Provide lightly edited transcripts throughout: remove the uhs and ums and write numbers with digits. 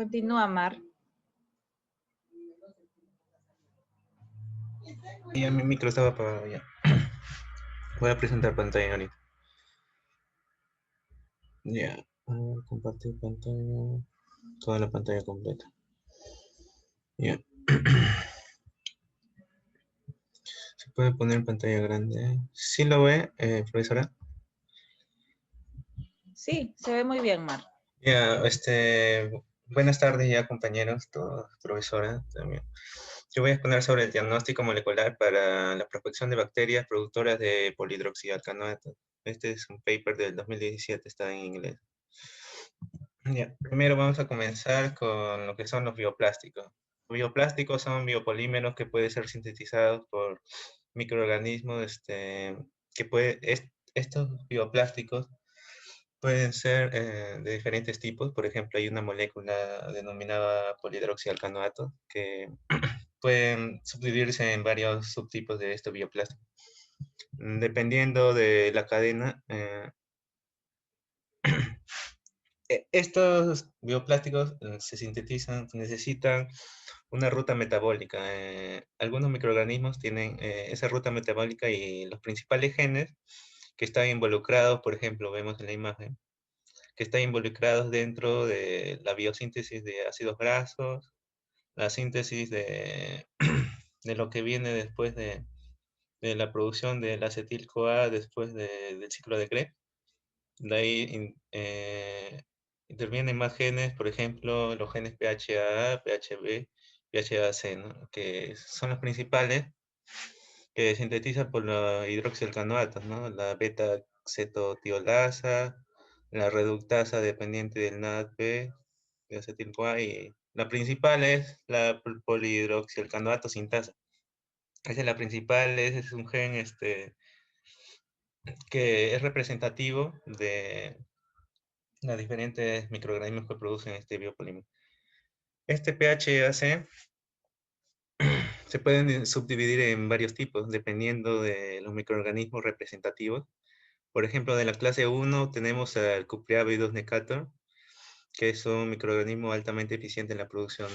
Continúa, Mar. Ya mi micro estaba apagado ya. Voy a presentar pantalla ahorita. Ya. Compartir pantalla. Toda la pantalla completa. Ya. Se puede poner en pantalla grande. ¿Sí lo ve, profesora? Sí, se ve muy bien, Mar. Ya, buenas tardes ya compañeros, todos, profesora también. Yo voy a exponer sobre el diagnóstico molecular para la prospección de bacterias productoras de polihidroxialcanoato. Este es un paper del 2017, está en inglés. Ya, primero vamos a comenzar con lo que son los bioplásticos. Los bioplásticos son biopolímeros que pueden ser sintetizados por microorganismos, estos bioplásticos pueden ser de diferentes tipos. Por ejemplo, hay una molécula denominada polihidroxialcanoato que pueden subdividirse en varios subtipos de estos bioplásticos. Dependiendo de la cadena, estos bioplásticos se sintetizan, necesitan una ruta metabólica. Algunos microorganismos tienen esa ruta metabólica y los principales genes que están involucrados, por ejemplo, vemos en la imagen, que están involucrados dentro de la biosíntesis de ácidos grasos, la síntesis de lo que viene después de la producción del acetil-CoA después del ciclo de Krebs. De ahí intervienen más genes, por ejemplo, los genes PHA, PHB, PHAC, ¿no? Que son los principales que sintetizan por los hidroxialcanoatos, ¿no? La beta-cetotiolasa, la reductasa dependiente del NADP, de acetil-CoA, y la principal es la polihidroxialcanoato sintasa. Esa es la principal, ese es un gen que es representativo de los diferentes microorganismos que producen este biopolímero. Este PHAC se pueden subdividir en varios tipos dependiendo de los microorganismos representativos. Por ejemplo, de la clase 1 tenemos al Cupriavidus necator, que es un microorganismo altamente eficiente en la producción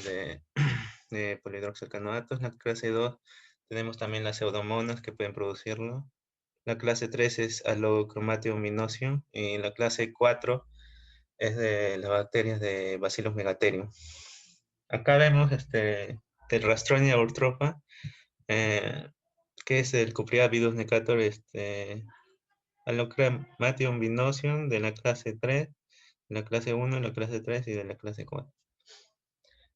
de polihidroxialcanoatos. En la clase 2 tenemos también las pseudomonas que pueden producirlo. La clase 3 es Allochromatium minosium y en la clase 4 es de las bacterias de Bacillus megatherium. Acá vemos el Rastronia urtropa, eh, que es el Cupriavidus necator, Allochromatium minosium de la clase 3, de la clase 1, de la clase 3 y de la clase 4.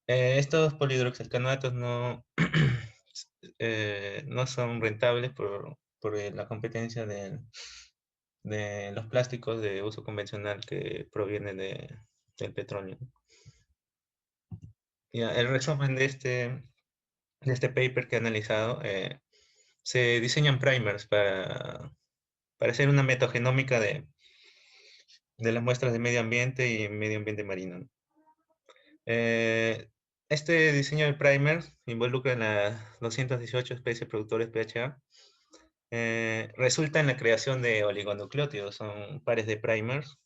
Estos polihidroxialcanoatos no, no son rentables por la competencia de los plásticos de uso convencional que provienen del petróleo. Ya, el resumen de este paper que he analizado, se diseñan primers para hacer una metagenómica de las muestras de medio ambiente y medio ambiente marino. Este diseño de primers involucra a las 218 especies productores PHA. Resulta en la creación de oligonucleótidos, son pares de primers,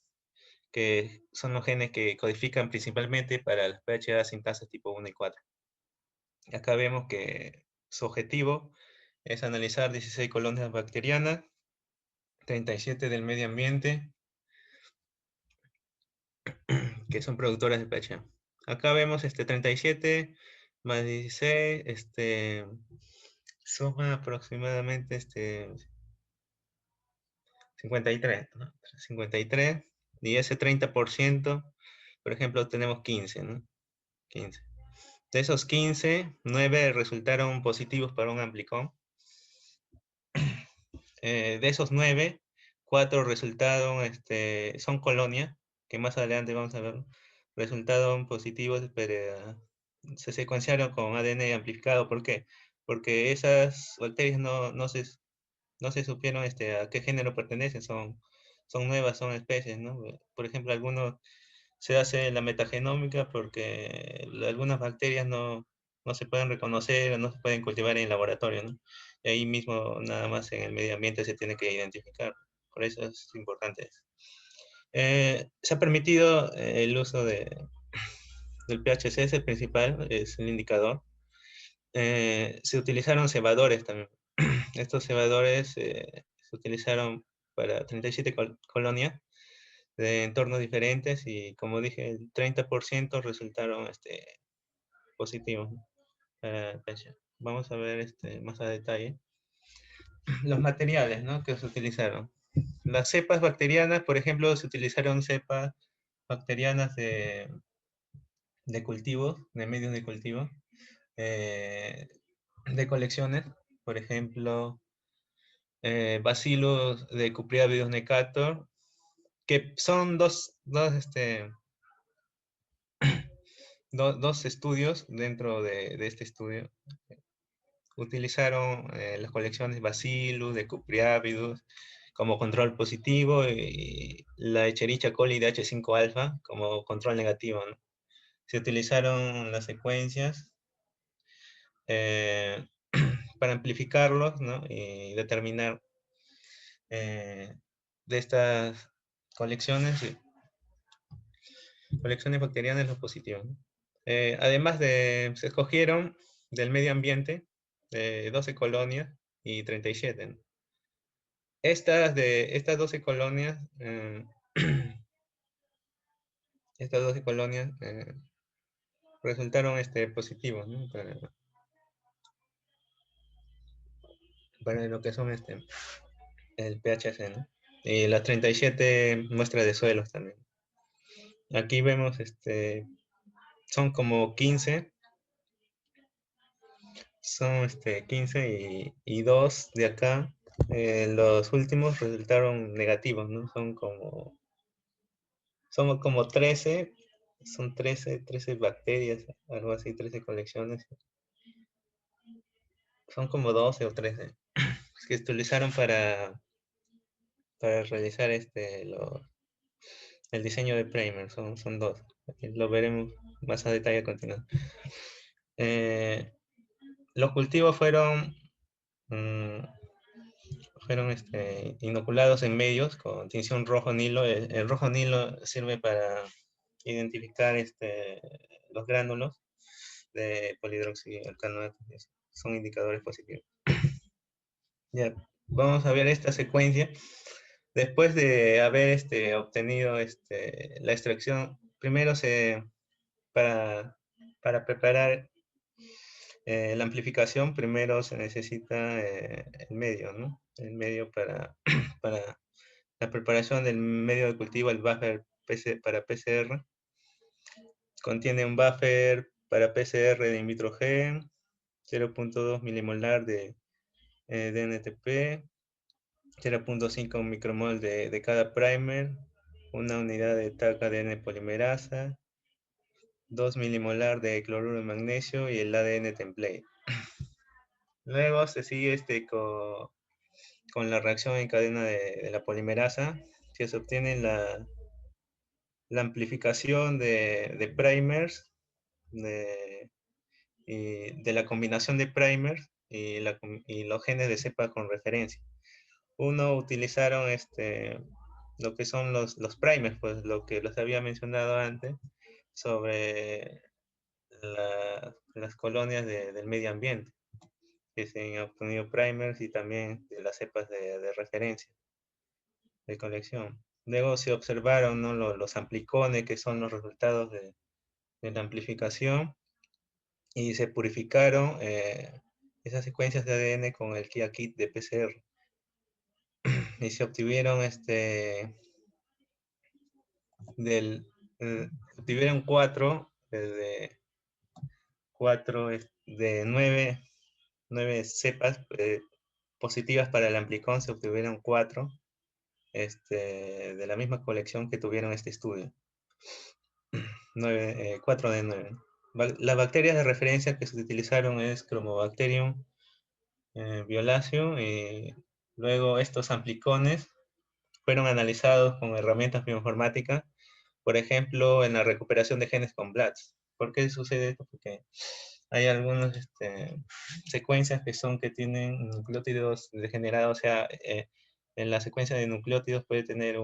que son los genes que codifican principalmente para las PHA sintasas tipo 1 y 4. Acá vemos que su objetivo es analizar 16 colonias bacterianas, 37 del medio ambiente, que son productoras de PHA. Acá vemos 37 más 16, suma aproximadamente 53, ¿no? 53, y ese 30%, por ejemplo, tenemos 15, ¿no? 15. De esos 15, 9 resultaron positivos para un amplicón. De esos 9, 4 resultaron, son colonias, que más adelante vamos a ver, resultaron positivos, pero se secuenciaron con ADN amplificado. ¿Por qué? Porque esas bacterias no se supieron a qué género pertenecen, son nuevas, son especies, ¿no? Por ejemplo, algunos se hace la metagenómica porque algunas bacterias no se pueden reconocer o no se pueden cultivar en laboratorio, ¿no? Y ahí mismo, nada más en el medio ambiente se tiene que identificar. Por eso es importante. Se ha permitido el uso del PHC, es el principal, es el indicador. Se utilizaron cebadores también. Estos cebadores se utilizaron para 37 colonias de entornos diferentes y como dije, el 30% resultaron positivos, ¿no? Para PHC. Vamos a ver más a detalle. Los materiales, ¿no?, que se utilizaron. Las cepas bacterianas, por ejemplo, se utilizaron cepas bacterianas de cultivos, de medios de cultivo, eh, de colecciones, por ejemplo, Bacillus de Cupriavidus necator, que son dos estudios dentro de este estudio. Utilizaron las colecciones Bacillus de Cupriavidus como control positivo y la Escherichia coli de H5 alfa como control negativo, ¿no? Se utilizaron las secuencias eh, para amplificarlos, ¿no?, y determinar de estas colecciones, colecciones bacterianas los positivos, ¿no? Además se escogieron del medio ambiente 12 colonias y 37, ¿no? Estas 12 colonias, estas 12 colonias resultaron positivos, ¿no?, para lo que son el PHC, ¿no? Y las 37 muestras de suelos también. Aquí vemos, son como 15, son 15 y dos de acá, los últimos resultaron negativos, ¿no? Son como 13, son 13 bacterias, algo así, 13 colecciones. Son como 12 o 13 que se utilizaron para realizar el diseño de primer, son dos. Lo veremos más a detalle a continuación. Los cultivos mm, fueron inoculados en medios con tinción rojo Nilo. El rojo Nilo sirve para identificar los gránulos de polihidroxialcanoato. Son indicadores positivos. Ya, vamos a ver esta secuencia. Después de haber obtenido la extracción, primero para preparar la amplificación, primero se necesita el medio, ¿no? El medio para la preparación del medio de cultivo, el buffer para PCR. Contiene un buffer para PCR de in vitro G, 0.2 milimolar de DNTP, 0.5 micromol de cada primer, una unidad de TAC ADN polimerasa, 2 milimolar de cloruro de magnesio y el ADN template. Luego se sigue con la reacción en cadena de la polimerasa, que se obtiene la amplificación de primers, de la combinación de primers y los genes de cepa con referencia. Uno utilizaron lo que son los primers, pues lo que les había mencionado antes sobre las colonias del medio ambiente, que se han obtenido primers y también de las cepas de referencia, de colección. Luego se observaron, ¿no?, los amplicones, que son los resultados de la amplificación, y se purificaron esas secuencias de ADN con el KIA-kit de PCR. Y se obtuvieron obtuvieron de nueve cepas positivas para el amplicón. Se obtuvieron 4 de la misma colección que tuvieron este estudio. 4 de 9. Las bacterias de referencia que se utilizaron es Chromobacterium violaceo, y luego estos amplicones fueron analizados con herramientas bioinformáticas, por ejemplo, en la recuperación de genes con BLATs. ¿Por qué sucede esto? Porque hay algunas secuencias que tienen nucleótidos degenerados, o sea, en la secuencia de nucleótidos puede tener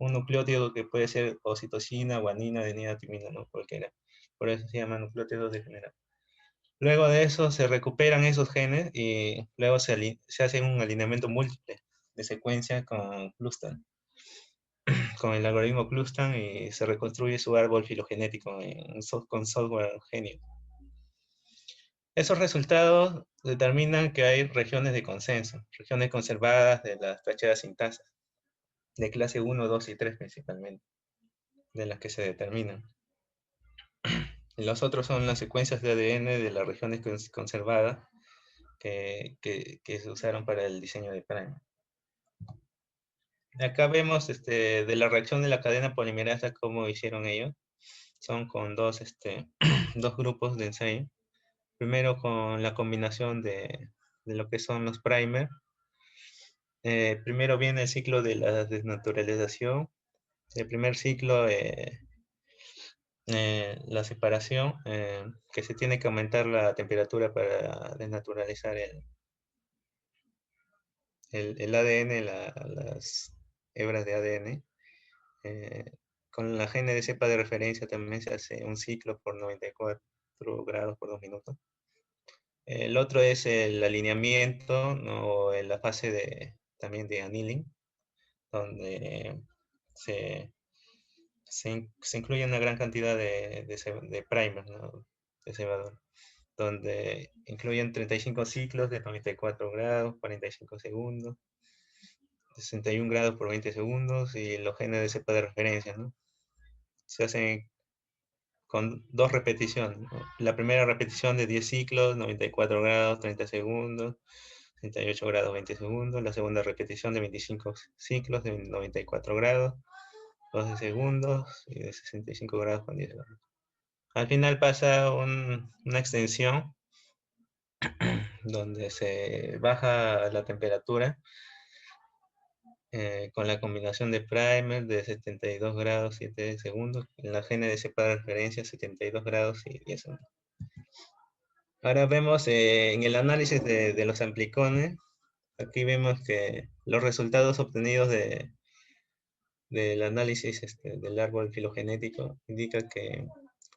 un nucleótido que puede ser o citosina, guanina, adenina, timina, ¿no? Cualquiera. Por eso se llama nucleótidos degenerados. Luego de eso se recuperan esos genes y luego se hace un alineamiento múltiple de secuencia con Clustal, con el algoritmo Clustal, y se reconstruye su árbol filogenético con software genio. Esos resultados determinan que hay regiones de consenso, regiones conservadas de las PHA sintasas, de clase 1, 2 y 3 principalmente, de las que se determinan. Los otros son las secuencias de ADN de las regiones conservadas que se usaron para el diseño de primer. Acá vemos de la reacción de la cadena polimerasa cómo hicieron ellos. Son con dos grupos de ensayo. Primero con la combinación de lo que son los primers. Primero viene el ciclo de la desnaturalización. El primer ciclo, la separación, que se tiene que aumentar la temperatura para desnaturalizar el ADN, las hebras de ADN. Con la gene de cepa de referencia también se hace un ciclo por 94 grados por 2 minutos. El otro es el alineamiento, ¿no? La fase también de annealing, donde se incluye una gran cantidad de primers, ¿no? De cebador, donde incluyen 35 ciclos de 94 grados, 45 segundos, 61 grados por 20 segundos y los genes de cepa de referencia, ¿no? Se hacen con 2 repeticiones, ¿no? La primera repetición de 10 ciclos, 94 grados, 30 segundos, 68 grados, 20 segundos. La segunda repetición de 25 ciclos de 94 grados, 12 segundos y de 65 grados con 10 segundos. Al final pasa una extensión donde se baja la temperatura con la combinación de primer de 72 grados 7 segundos, en la gene de cepa de referencia 72 grados y 10 segundos. Ahora vemos en el análisis de los amplicones, aquí vemos que los resultados obtenidos del análisis del árbol filogenético indica que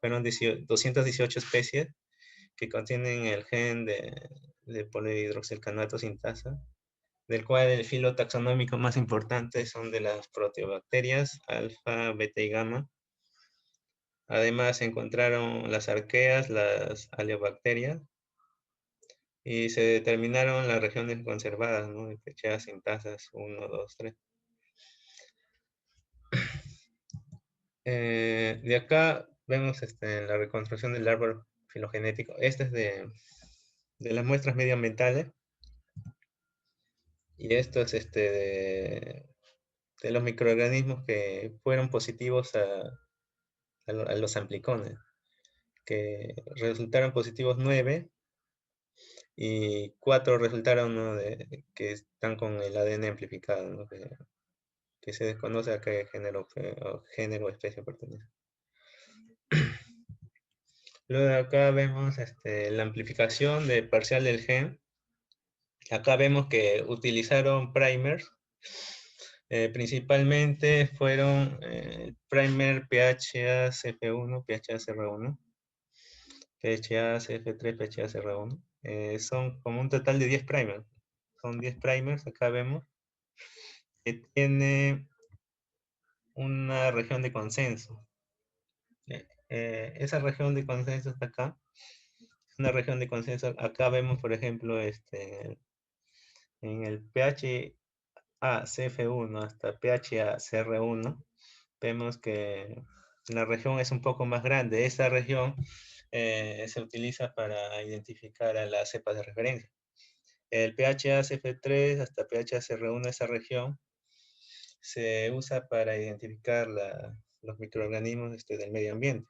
fueron 218 especies que contienen el gen de polihidroxilcanato sintasa, del cual el filo taxonómico más importante son de las proteobacterias, alfa, beta y gamma. Además se encontraron las arqueas, las aleobacterias, y se determinaron las regiones conservadas, ¿no? De PHA sintasas 1, 2, 3. De acá vemos la reconstrucción del árbol filogenético. Este es de las muestras medioambientales. Y esto es de los microorganismos que fueron positivos a los amplicones, que resultaron positivos 9 y 4 resultaron, ¿no? Que están con el ADN amplificado, ¿no? Que se desconoce a qué género o especie pertenece. Luego acá vemos la amplificación de parcial del gen. Acá vemos que utilizaron primers. Principalmente fueron primer PHA-CF1, PHA-CR1, PHA-CF3, PHA-CR1. Son como un total de 10 primers. Son 10 primers, acá vemos, que tiene una región de consenso. Esa región de consenso está acá. Una región de consenso. Acá vemos, por ejemplo, en el PHA-CF1 hasta PHA-CR1, vemos que la región es un poco más grande. Esta región se utiliza para identificar a las cepas de referencia. El PHA-CF3 hasta PHA-CR1, esa región, se usa para identificar los microorganismos del medio ambiente.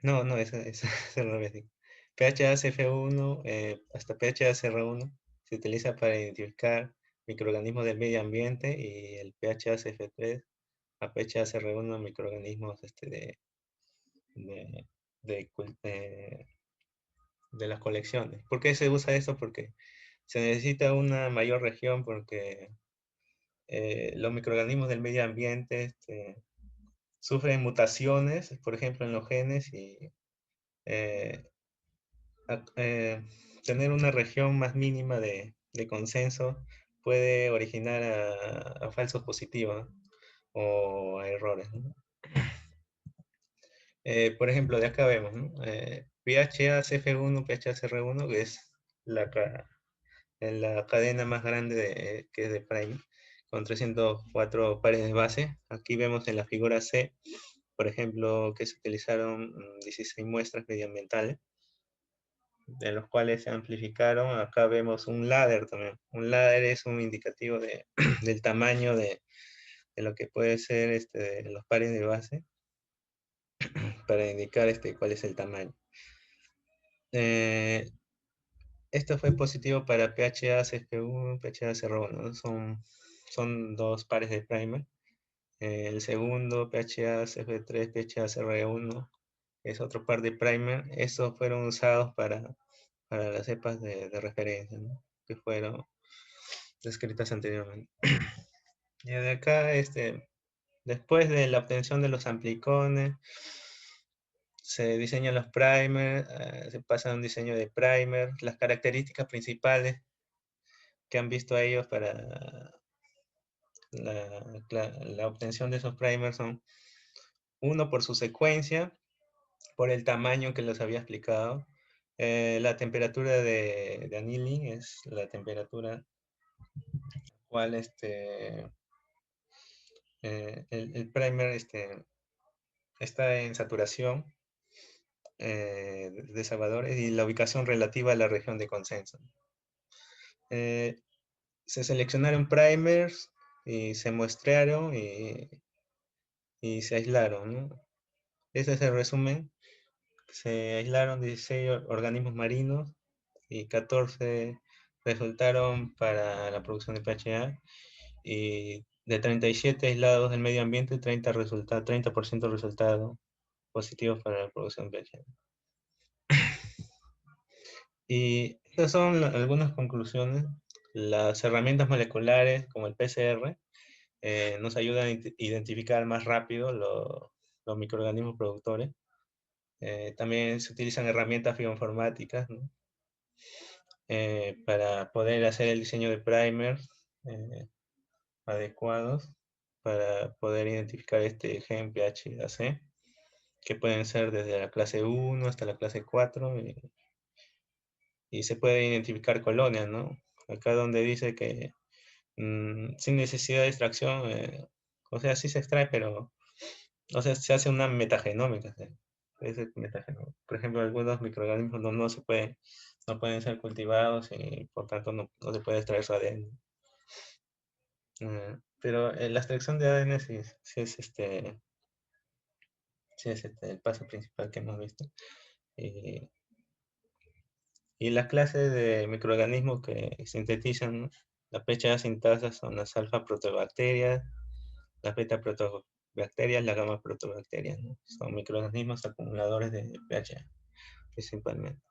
No, es al revés. PHA-CF1 hasta PHA-CR1 se utiliza para identificar microorganismos del medio ambiente, y el PHA-CF3 a PHA-CR1 microorganismos de, de, de las colecciones. ¿Por qué se usa eso? Porque se necesita una mayor región, porque los microorganismos del medio ambiente sufren mutaciones, por ejemplo, en los genes y eh, tener una región más mínima de consenso puede originar a falsos positivos, ¿no? O a errores, ¿no? Por ejemplo, de acá vemos, ¿no? PHACF1, PHACR1, que es la cadena más grande que es de Prime, con 304 pares de base. Aquí vemos en la figura C, por ejemplo, que se utilizaron 16 muestras medioambientales, de los cuales se amplificaron. Acá vemos un ladder también. Un ladder es un indicativo del tamaño de lo que puede ser los pares de base, para indicar cuál es el tamaño. Esto fue positivo para PHA-CFU, PHA-CR1, ¿no? Son dos pares de primer. El segundo, PHA-CF3, PHA-CR1, es otro par de primer. Estos fueron usados para las cepas de referencia, ¿no? Que fueron descritas anteriormente. Y de acá, después de la obtención de los amplicones, se diseñan los primers, se pasa a un diseño de primer. Las características principales que han visto ellos para la obtención de esos primers son: uno, por su secuencia, por el tamaño que les había explicado. La temperatura de annealing es la temperatura cual el primer está en saturación de Salvador, y la ubicación relativa a la región de consenso. Se seleccionaron primers y se muestrearon y se aislaron, ¿no? Ese es el resumen. Se aislaron 16 organismos marinos y 14 resultaron para la producción de PHA, y de 37 aislados del medio ambiente, 30% resultados positivos para la producción de PHA. Y estas son algunas conclusiones. Las herramientas moleculares como el PCR nos ayudan a identificar más rápido los microorganismos productores. También se utilizan herramientas bioinformáticas, ¿no? Para poder hacer el diseño de primers adecuados para poder identificar este gen PHAC, que pueden ser desde la clase 1 hasta la clase 4, y se puede identificar colonias, ¿no? Acá donde dice que sin necesidad de extracción, o sea, sí se extrae, pero, o sea, se hace una metagenómica, ¿sí? Por ejemplo, algunos microorganismos no pueden ser cultivados y por tanto no se puede extraer su ADN. Pero la extracción de ADN sí es el paso principal que hemos visto. Y las clases de microorganismos que sintetizan, ¿no? La PHA sintasa son las alfa-protobacterias, las beta-protobacterias, las gamma-protobacterias, ¿no? Son microorganismos acumuladores de PHA, principalmente.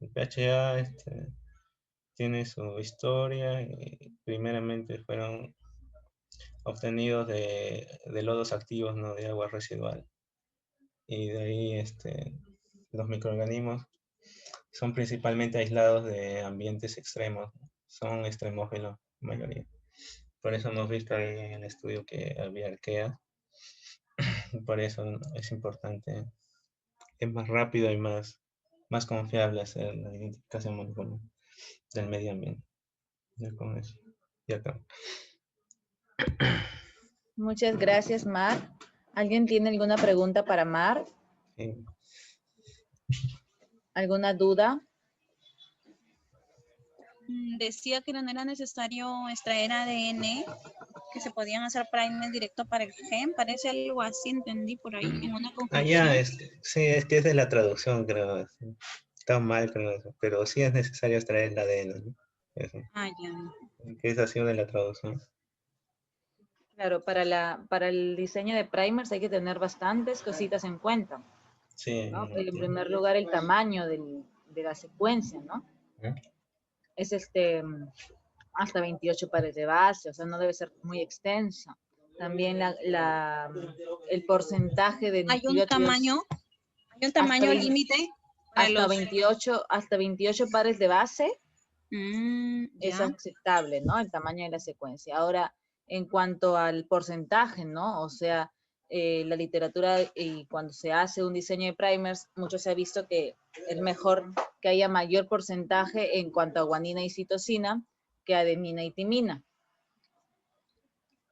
El PHA tiene su historia, y primeramente fueron obtenidos de lodos activos, ¿no? De agua residual. Y de ahí los microorganismos son principalmente aislados de ambientes extremos, ¿no? Son extremófilos, la mayoría. Por eso hemos visto ahí en el estudio que había arqueas. Por eso es importante, es más rápido y más confiable hacer la identificación molecular del medio ambiente. Ya con eso, ya acá. Muchas gracias, Mar. ¿Alguien tiene alguna pregunta para Mar? Sí. ¿Alguna duda? Decía que no era necesario extraer ADN, que se podían hacer primers directo para el gen. Parece algo así, entendí por ahí en una conclusión. Sí, es que es de la traducción, creo. Está mal, creo eso. Pero sí es necesario extraer el ADN, ¿no? Eso. Ah, ya. Que es así de la traducción. Claro, para el diseño de primers hay que tener bastantes cositas en cuenta, Sí. ¿no? En primer lugar, el tamaño de la secuencia, ¿no? ¿Eh? Es hasta 28 pares de base, o sea, no debe ser muy extensa. También el porcentaje de ¿Hay un nucleótidos tamaño 20 límite para hasta 28 pares de base es ya. aceptable, ¿no? El tamaño de la secuencia. Ahora, en cuanto al porcentaje, ¿no? O sea, la literatura y cuando se hace un diseño de primers, mucho se ha visto que es mejor que haya mayor porcentaje en cuanto a guanina y citosina que adenina y timina.